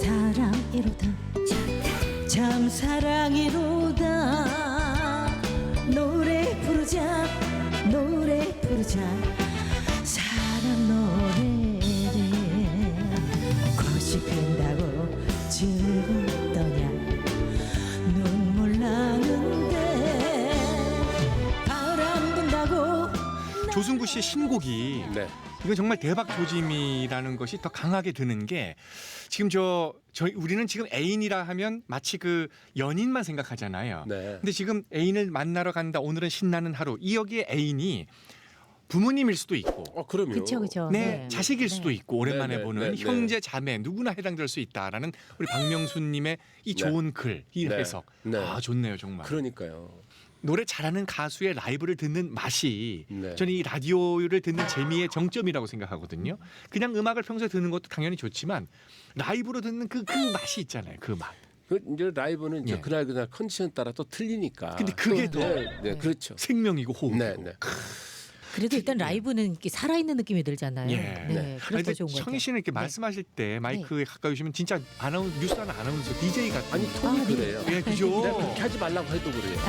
사랑이로다 참사랑이로다 노래 부르자 사랑 노래를 꽃이 핀다고 즐겁더냐 눈물 나는데 바람 분다고 조승구 씨의 신곡이 이건 정말 대박 조짐이라는 것이 더 강하게 드는 게 지금 우리는 지금 애인이라 하면 마치 그 연인만 생각하잖아요. 근데 지금 애인을 만나러 간다. 오늘은 신나는 하루. 이 여기에 애인이 부모님일 수도 있고, 그럼요. 그렇죠. 네, 자식일 수도 있고 오랜만에 보는 네. 형제, 자매 누구나 해당될 수 있다라는 우리 박명수님의 이 좋은 글, 이 해석, 좋네요 정말. 그러니까요. 노래 잘하는 가수의 라이브를 듣는 맛이 저는 이 라디오를 듣는 재미의 정점이라고 생각하거든요. 그냥 음악을 평소에 듣는 것도 당연히 좋지만 라이브로 듣는 그 맛이 있잖아요. 그 맛. 이제 라이브는 이제 그날 컨디션 따라 또 틀리니까. 근데 그게 더 그렇죠. 생명이고 호흡이고. 그래도 일단 라이브는 이렇게 살아있는 느낌이 들잖아요. 그래서 더 좋은 것 같아요. 청희 씨는 이렇게 말씀하실 때 마이크에 가까이 오시면 진짜 뉴스 아나운서 DJ 같은. 아니 톤이 그래요. 그죠. 내가 그렇게 하지 말라고 해도 그래요.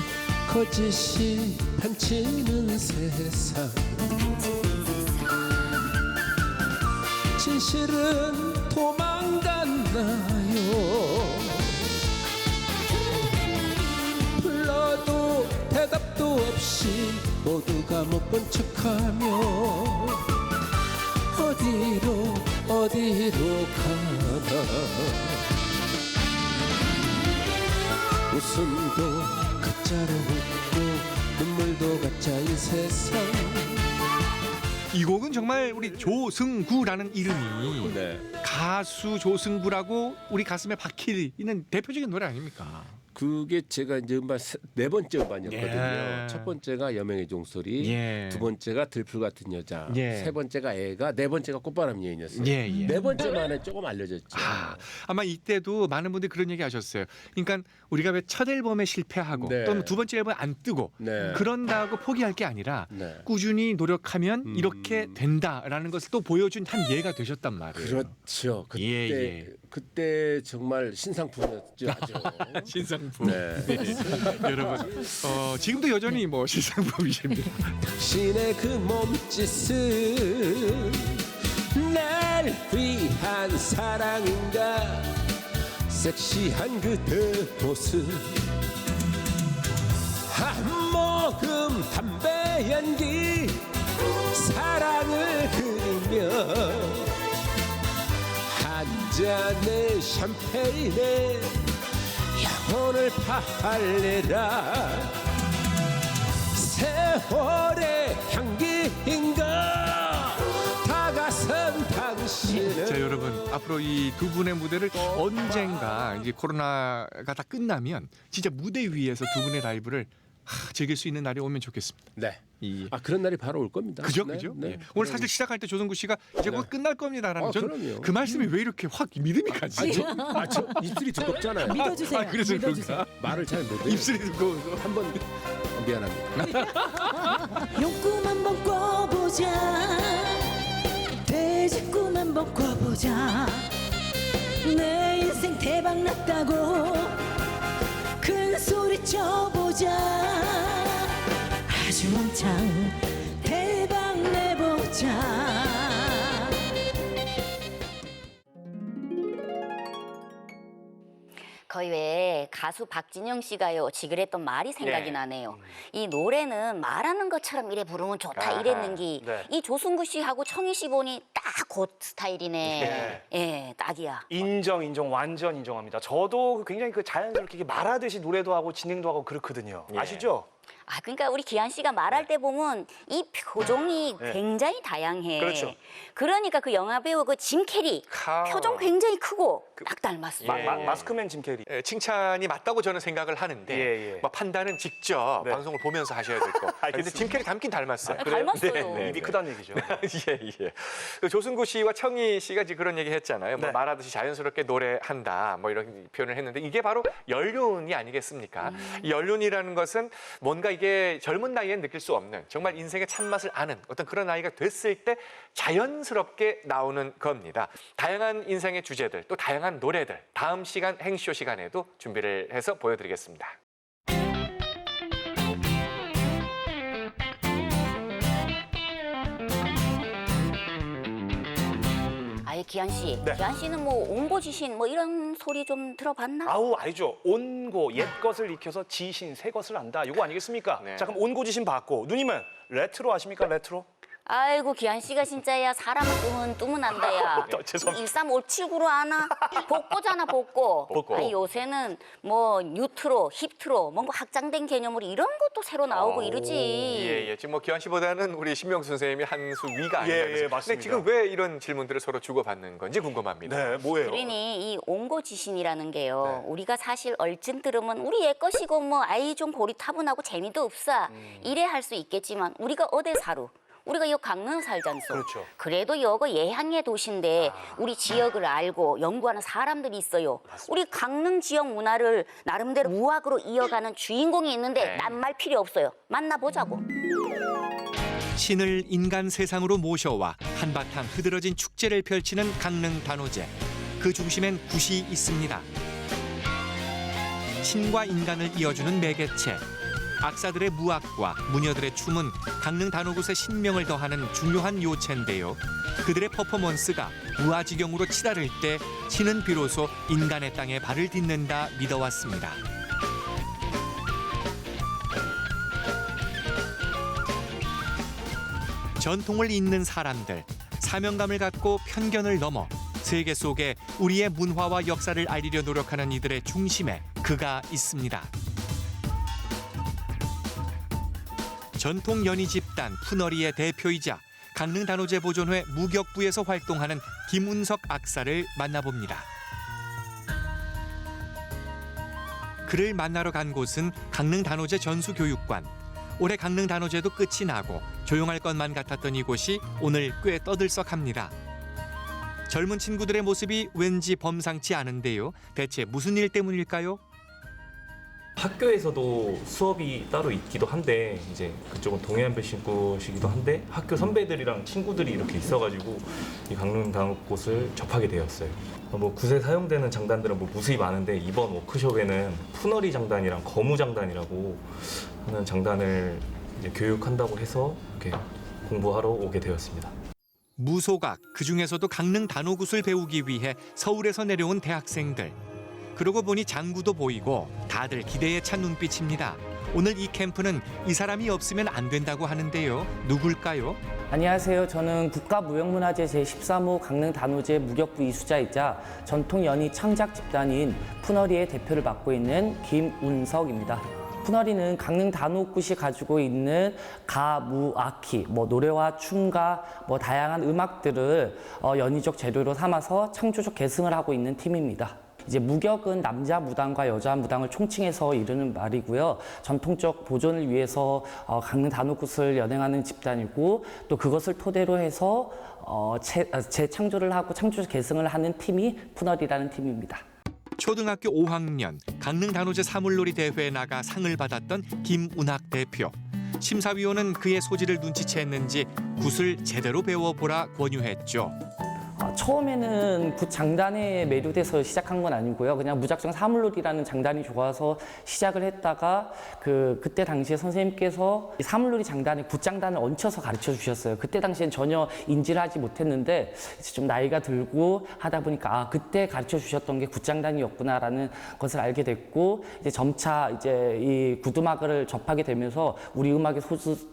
거짓이 판치는 세상 진실은 도망갔나요? 불러도 대답도 없이 모두가 못 본 척하며 어디로 가나 웃음도 가짜로 웃고 눈물도 가짜인 세상. 이 곡은 정말 우리 조승구라는 이름이 가수 조승구라고 우리 가슴에 박히는 대표적인 노래 아닙니까? 그게 제가 이제 음반 4번째 음반이었거든요. 첫 번째가 여명의 종소리, 두 번째가 들풀 같은 여자, 세 번째가 애가, 네 번째가 꽃바람 여인이었어요. 네 번째 만에 조금 알려졌죠. 아마 이때도 많은 분들이 그런 얘기 하셨어요. 그러니까 우리가 왜 첫 앨범에 실패하고 또는 두 번째 앨범에 안 뜨고 그런다고 포기할 게 아니라 꾸준히 노력하면 이렇게 된다라는 것을 또 보여준 한 예가 되셨단 말이에요. 그렇죠. 그때 정말 신상품이었죠. 아주. 신상품. 여러분 지금도 여전히 뭐 신상품이십니다. 당신의 그 몸짓은 날 위한 사랑인가 섹시한 그대 모습 한 모금 담배 연기 사랑을 그리며 한 잔의 샴페인에 영혼을 파할래라 세월의 향기인가 다가선 당신은. 자 여러분 앞으로 이 두 분의 무대를 언젠가 이제 코로나가 다 끝나면 진짜 무대 위에서 두 분의 라이브를 즐길 수 있는 날이 오면 좋겠습니다. 그런 날이 바로 올 겁니다. 그죠? 오늘 사실 시작할 때 조성구 씨가 이제 곧 끝날 겁니다라는 그 말씀이 왜 이렇게 확 믿음이 가지? 저 입술이 두껍잖아요. 믿어주세요. 그래서 믿어주세요. 그런가? 말을 잘 못해요. 입술이 두꺼워서 한번 미안합니다. 용꿈 한번 꿔보자 돼지꿈 한번 꿔보자 내 인생 대박 났다고 큰 소리 쳐보자. 아주 왕창 대박 내보자. 거의 왜 가수 박진영 씨가요 지그랬던 말이 생각이 나네요. 이 노래는 말하는 것처럼 이래 부르면 좋다 이랬는기 이 조승구 씨하고 청희 씨 보니 딱 그 스타일이네. 예, 딱이야. 인정, 완전 인정합니다. 저도 굉장히 그 자연스럽게 말하듯이 노래도 하고 진행도 하고 그렇거든요. 아시죠? 아, 그러니까 우리 기한 씨가 말할 때 보면 이 표정이 굉장히 다양해. 그렇죠. 그러니까 그 영화 배우 그 짐 캐리 표정 굉장히 크고 딱 닮았어. 마스크맨 짐 캐리. 칭찬이 맞다고 저는 생각을 하는데 뭐 판단은 직접 방송을 보면서 하셔야 될 거. 근데 짐 캐리 닮긴 닮았어요. 닮았어요. 입이 크다는 얘기죠. 예. 그 조승구 씨와 청희 씨가 지금 그런 얘기 했잖아요. 뭐 말하듯이 자연스럽게 노래한다. 뭐 이런 표현을 했는데 이게 바로 연륜이 아니겠습니까? 이 연륜이라는 것은 뭔가 이게 젊은 나이엔 느낄 수 없는 정말 인생의 참맛을 아는 어떤 그런 나이가 됐을 때 자연스럽게 나오는 겁니다. 다양한 인생의 주제들 또 다양한 노래들 다음 시간 행쇼 시간에도 준비를 해서 보여드리겠습니다. 아이 기한 씨, 기한 씨는 뭐 옹고지신 뭐 이런 소리 좀 들어봤나? 아우 알죠. 온고 옛 것을 익혀서 지신 새 것을 안다. 이거 아니겠습니까? 자 그럼 온고지신 봤고 누님은 레트로 아십니까? 레트로? 아이고 기한 씨가 진짜야 사람을 뜨면 안다야. 13579로 아나? 복고잖아 복고. 아니 요새는 뭐 뉴트로, 힙트로 뭔가 확장된 개념으로 이런 것도 새로 나오고 이러지. 예. 지금 뭐 기환 씨보다는 우리 신명수 선생님이 한 수 위가 아닌가. 예, 맞습니다. 근데 지금 왜 이런 질문들을 서로 주고받는 건지 궁금합니다. 네, 뭐예요? 그러니 이 옹고지신이라는 게요. 우리가 사실 얼른 들으면 우리 옛 것이고 뭐 아이 좀 고리타분하고 재미도 없어. 이래 할 수 있겠지만 우리가 어디 사루? 우리가 여 강릉 살잖소. 그렇죠. 그래도 여거 예향의 도시인데 우리 지역을 알고 연구하는 사람들이 있어요. 우리 강릉 지역 문화를 나름대로 무학으로 이어가는 주인공이 있는데 딴말 필요 없어요. 만나보자고. 신을 인간 세상으로 모셔와 한바탕 흐드러진 축제를 펼치는 강릉 단오제. 그 중심엔 굿이 있습니다. 신과 인간을 이어주는 매개체. 악사들의 무악과 무녀들의 춤은 강릉 단오굿의 신명을 더하는 중요한 요체인데요. 그들의 퍼포먼스가 무아지경으로 치달을 때 신은 비로소 인간의 땅에 발을 딛는다 믿어왔습니다. 전통을 잇는 사람들, 사명감을 갖고 편견을 넘어 세계 속에 우리의 문화와 역사를 알리려 노력하는 이들의 중심에 그가 있습니다. 전통 연희 집단 푸너리의 대표이자 강릉 단오제 보존회 무격부에서 활동하는 김운석 악사를 만나봅니다. 그를 만나러 간 곳은 강릉 단오제 전수교육관. 올해 강릉 단오제도 끝이 나고 조용할 것만 같았던 이곳이 오늘 꽤 떠들썩합니다. 젊은 친구들의 모습이 왠지 범상치 않은데요. 대체 무슨 일 때문일까요? 학교에서도 수업이 따로 있기도 한데 이제 그쪽은 동해안별 신고시기도 한데 학교 선배들이랑 친구들이 이렇게 있어가지고 이 강릉 단오굿을 접하게 되었어요. 뭐 굿에 사용되는 장단들은 뭐 무수히 많은데 이번 워크숍에는 푸너리 장단이랑 거무 장단이라고 하는 장단을 이제 교육한다고 해서 이렇게 공부하러 오게 되었습니다. 무소각, 그중에서도 강릉 단오굿을 배우기 위해 서울에서 내려온 대학생들. 그러고 보니 장구도 보이고 다들 기대에 찬 눈빛입니다. 오늘 이 캠프는 이 사람이 없으면 안 된다고 하는데요. 누굴까요? 안녕하세요. 저는 국가무형문화재 제13호 강릉 단오제 무격부 이수자이자 전통 연희 창작 집단인 푸너리의 대표를 맡고 있는 김운석입니다. 푸너리는 강릉 단오굿이 가지고 있는 가, 무, 악기, 노래와 춤과 다양한 음악들을 연희적 재료로 삼아서 창조적 계승을 하고 있는 팀입니다. 이제 무격은 남자 무당과 여자 무당을 총칭해서 이르는 말이고요. 전통적 보존을 위해서 강릉 단오굿을 연행하는 집단이고 또 그것을 토대로 해서 재창조를 하고 창조적 계승을 하는 팀이 푸너리라는 팀입니다. 초등학교 5학년 강릉 단오제 사물놀이 대회에 나가 상을 받았던 김운학 대표. 심사위원은 그의 소질을 눈치챘는지 굿을 제대로 배워보라 권유했죠. 처음에는 굿 장단에 매료돼서 시작한 건 아니고요. 그냥 무작정 사물놀이라는 장단이 좋아서 시작을 했다가 그때 당시에 선생님께서 이 사물놀이 장단에 굿 장단을 얹혀서 가르쳐 주셨어요. 그때 당시엔 전혀 인지를 하지 못했는데 이제 좀 나이가 들고 하다 보니까 그때 가르쳐 주셨던 게 굿 장단이었구나라는 것을 알게 됐고 이제 점차 이제 이 굿음악을 접하게 되면서 우리 음악의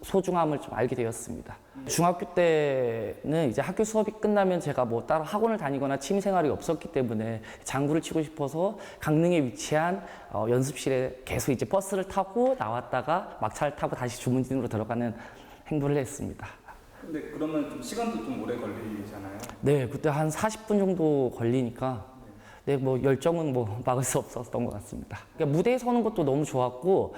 소중함을 좀 알게 되었습니다. 중학교 때는 이제 학교 수업이 끝나면 제가 뭐 따로 학원을 다니거나 취미 생활이 없었기 때문에 장구를 치고 싶어서 강릉에 위치한 연습실에 계속 이제 버스를 타고 나왔다가 막차를 타고 다시 주문진으로 들어가는 행보를 했습니다. 근데 그러면 좀 시간도 좀 오래 걸리잖아요. 네, 그때 한 40분 정도 걸리니까 네, 뭐 열정은 뭐 막을 수 없었던 것 같습니다. 그러니까 무대에 서는 것도 너무 좋았고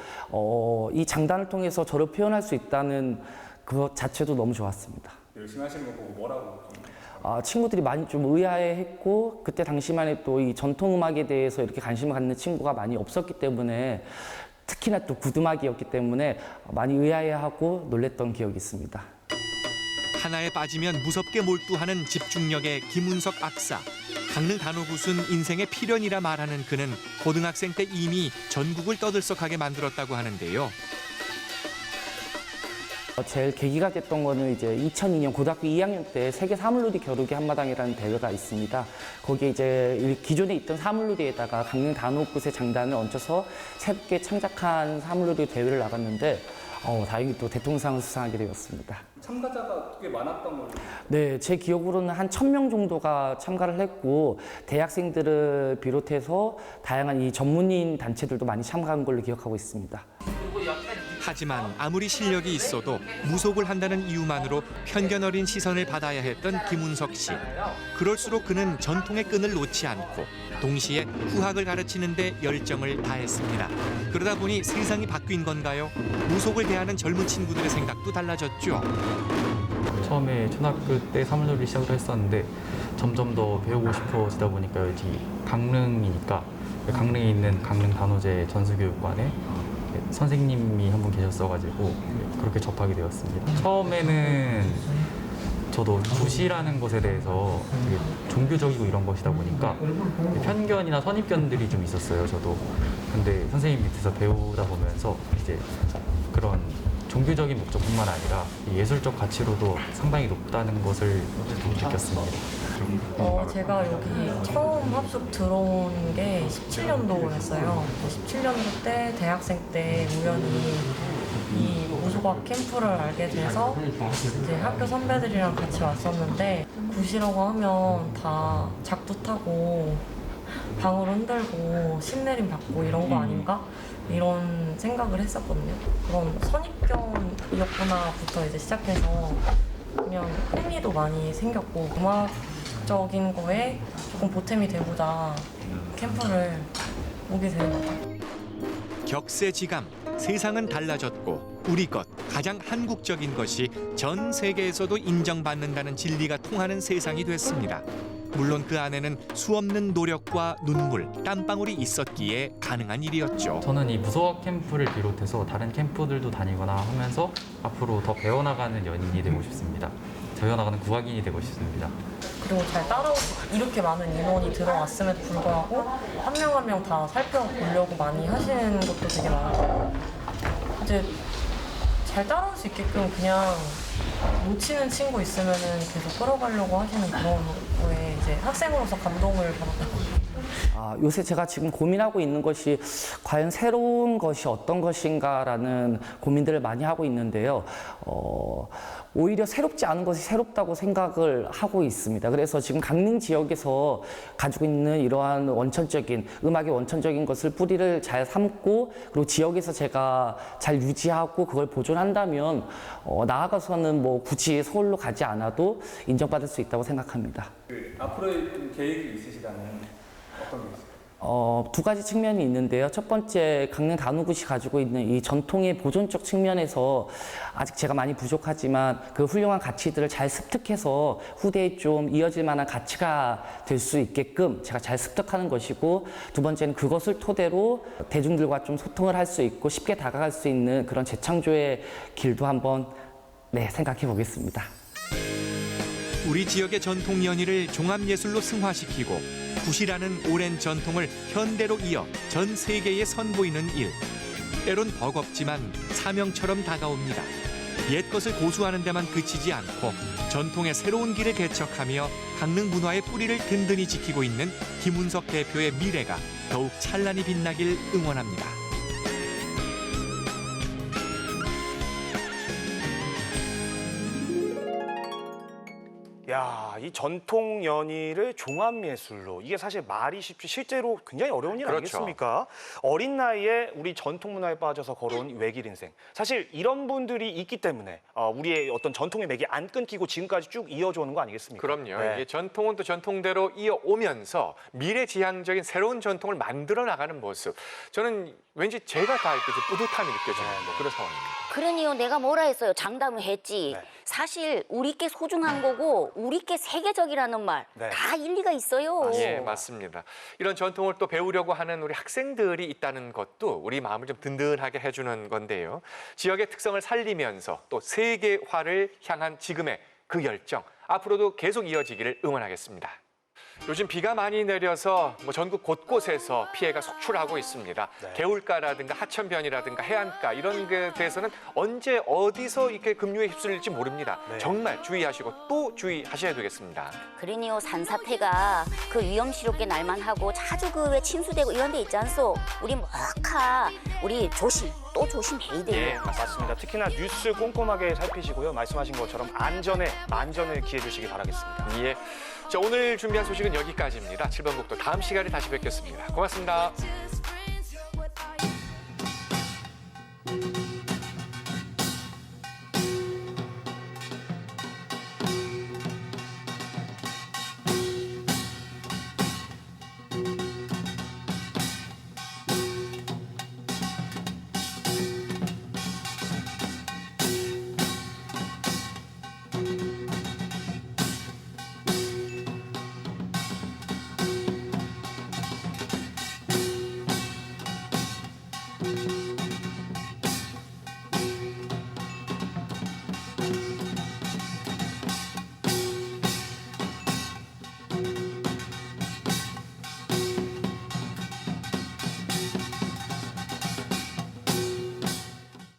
이 장단을 통해서 저를 표현할 수 있다는 그것 자체도 너무 좋았습니다. 열심히 하시는 거 보고 뭐라고 좀... 친구들이 많이 좀 의아해했고 그때 당시만 해도 이 전통 음악에 대해서 이렇게 관심을 갖는 친구가 많이 없었기 때문에 특히나 또 굿음악이었기 때문에 많이 의아해하고 놀랬던 기억이 있습니다. 하나에 빠지면 무섭게 몰두하는 집중력의 김운석 악사. 강릉 단오굿은 인생의 필연이라 말하는 그는 고등학생 때 이미 전국을 떠들썩하게 만들었다고 하는데요. 제일 계기가 됐던 거는 이제 2002년 고등학교 2학년 때 세계 사물놀이 겨루기 한마당이라는 대회가 있습니다. 거기에 이제 기존에 있던 사물놀이에다가 강릉 단오굿의 장단을 얹혀서 새롭게 창작한 사물놀이 대회를 나갔는데 다행히 또 대통령상을 수상하게 되었습니다. 참가자가 꽤 많았던 걸로. 네, 제 기억으로는 한 1000명 정도가 참가를 했고 대학생들을 비롯해서 다양한 이 전문인 단체들도 많이 참가한 걸로 기억하고 있습니다. 하지만 아무리 실력이 있어도 무속을 한다는 이유만으로 편견 어린 시선을 받아야 했던 김운석 씨. 그럴수록 그는 전통의 끈을 놓지 않고 동시에 후학을 가르치는 데 열정을 다했습니다. 그러다 보니 세상이 바뀐 건가요? 무속을 대하는 젊은 친구들의 생각도 달라졌죠. 처음에 초등학교 때 사물놀이를 시작을 했었는데 점점 더 배우고 싶어지다 보니까 여기 강릉이니까 강릉에 있는 강릉 단오제 전수교육관에 선생님이 한 분 계셨어가지고 그렇게 접하게 되었습니다. 처음에는 저도 굿이라는 것에 대해서 되게 종교적이고 이런 것이다 보니까 편견이나 선입견들이 좀 있었어요, 저도. 근데 선생님 밑에서 배우다 보면서 이제 그런 종교적인 목적뿐만 아니라 예술적 가치로도 상당히 높다는 것을 느꼈습니다. 제가 여기 처음 합숙 들어온 게 17년도였어요. 17년도 때 대학생 때 우연히 이 무속학 캠프를 알게 돼서 이제 학교 선배들이랑 같이 왔었는데 굿이라고 하면 다 작두 타고 방울 흔들고 신내림 받고 이런 거 아닌가? 이런 생각을 했었거든요. 그런 선입견이었구나부터 이제 시작해서 그냥 흥미도 많이 생겼고 음악적인 거에 조금 보탬이 되고자 캠프를 오게 됩니다. 격세지감, 세상은 달라졌고 우리 것, 가장 한국적인 것이 전 세계에서도 인정받는다는 진리가 통하는 세상이 됐습니다. 물론 그 안에는 수없는 노력과 눈물, 땀방울이 있었기에 가능한 일이었죠. 저는 이 무속학 캠프를 비롯해서 다른 캠프들도 다니거나 하면서 앞으로 더 배워나가는 연인이 되고 싶습니다. 배워나가는 국악인이 되고 싶습니다. 그리고 잘 따라오고 이렇게 많은 인원이 들어왔음에도 불구하고 한 명 한 명 다 살펴보려고 많이 하시는 것도 되게 많아요. 이제 잘 따라올 수 있게끔 그냥 놓치는 친구 있으면은 계속 끌어가려고 하시는 그런 거에 이제 학생으로서 감동을 받았다고. 요새 제가 지금 고민하고 있는 것이 과연 새로운 것이 어떤 것인가라는 고민들을 많이 하고 있는데요. 오히려 새롭지 않은 것이 새롭다고 생각을 하고 있습니다. 그래서 지금 강릉 지역에서 가지고 있는 이러한 원천적인 음악의 원천적인 것을 뿌리를 잘 삼고 그리고 지역에서 제가 잘 유지하고 그걸 보존한다면 나아가서는 뭐 굳이 서울로 가지 않아도 인정받을 수 있다고 생각합니다. 앞으로의 좀 계획이 있으시다면 어떤 게 있을까요? 두 가지 측면이 있는데요. 첫 번째, 강릉 단오굿이 가지고 있는 이 전통의 보존적 측면에서 아직 제가 많이 부족하지만 그 훌륭한 가치들을 잘 습득해서 후대에 좀 이어질 만한 가치가 될 수 있게끔 제가 잘 습득하는 것이고, 두 번째는 그것을 토대로 대중들과 좀 소통을 할 수 있고 쉽게 다가갈 수 있는 그런 재창조의 길도 한번 생각해 보겠습니다. 우리 지역의 전통 연희를 종합예술로 승화시키고 굿이라는 오랜 전통을 현대로 이어 전 세계에 선보이는 일. 때론 버겁지만 사명처럼 다가옵니다. 옛것을 고수하는 데만 그치지 않고 전통의 새로운 길을 개척하며 강릉 문화의 뿌리를 든든히 지키고 있는 김운석 대표의 미래가 더욱 찬란히 빛나길 응원합니다. 야, 이 전통 연희를 종합예술로 이게 사실 말이 쉽지 실제로 굉장히 어려운 일 그렇죠. 아니겠습니까? 어린 나이에 우리 전통 문화에 빠져서 걸어온 외길 인생. 사실 이런 분들이 있기 때문에 우리의 어떤 전통의 맥이 안 끊기고 지금까지 쭉 이어져 오는 거 아니겠습니까? 그럼요. 네. 이게 전통은 또 전통대로 이어오면서 미래지향적인 새로운 전통을 만들어 나가는 모습. 저는 왠지 제가 다 이렇게 좀 뿌듯함이 느껴지는 뭐 그런 상황입니다. 그러니요, 내가 뭐라 했어요? 장담을 했지. 네. 사실 우리께 소중한 거고 우리께 세계적이라는 말 다 네. 일리가 있어요. 예, 맞습니다. 이런 전통을 또 배우려고 하는 우리 학생들이 있다는 것도 우리 마음을 좀 든든하게 해주는 건데요. 지역의 특성을 살리면서 또 세계화를 향한 지금의 그 열정, 앞으로도 계속 이어지기를 응원하겠습니다. 요즘 비가 많이 내려서 전국 곳곳에서 피해가 속출하고 있습니다. 네. 개울가라든가 하천변이라든가 해안가 이런 게 대해서는 언제 어디서 이렇게 급류에 휩쓸릴지 모릅니다. 네. 정말 주의하시고 또 주의하셔야 되겠습니다. 그러니요, 산사태가 그 위험스럽게 날만 하고 자주 그 왜 침수되고 이런 데 있지 않소? 우리 우리 조심, 또 조심해야 돼요. 예, 맞습니다. 특히나 뉴스 꼼꼼하게 살피시고요. 말씀하신 것처럼 안전에 만전을 기해 주시기 바라겠습니다. 예. 자, 오늘 준비한 소식은 여기까지입니다. 7번 국도 다음 시간에 다시 뵙겠습니다. 고맙습니다. Thank you.